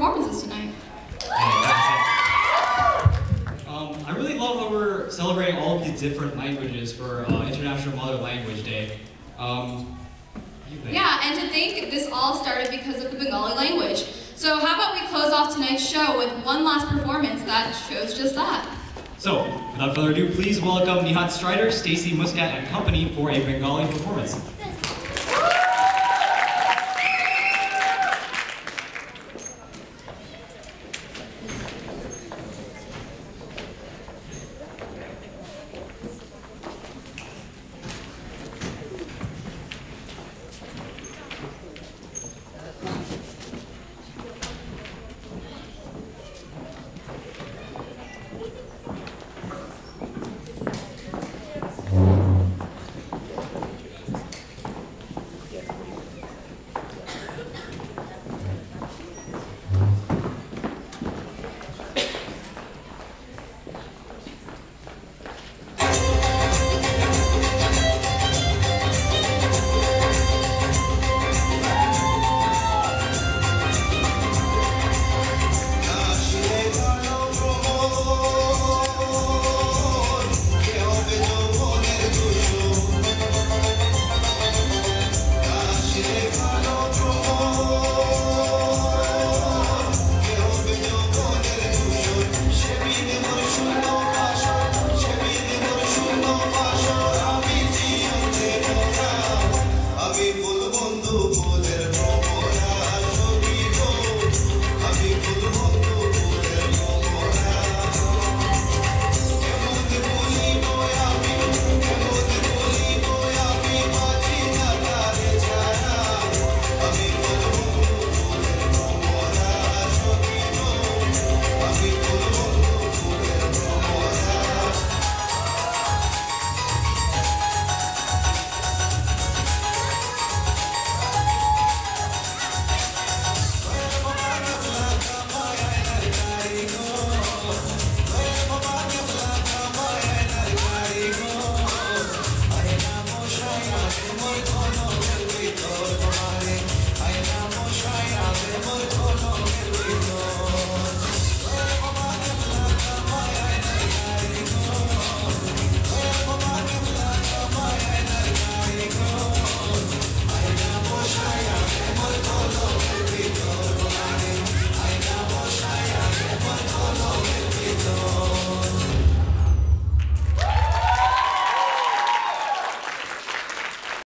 performances tonight. I really love that we're celebrating all of the different languages for International Mother Language Day. Yeah, and to think this all started because of the Bengali language. So how about we close off tonight's show with one last performance that shows just that. So, without further ado, please welcome Nihat Strider, Stacey Muscat and company for a Bengali performance.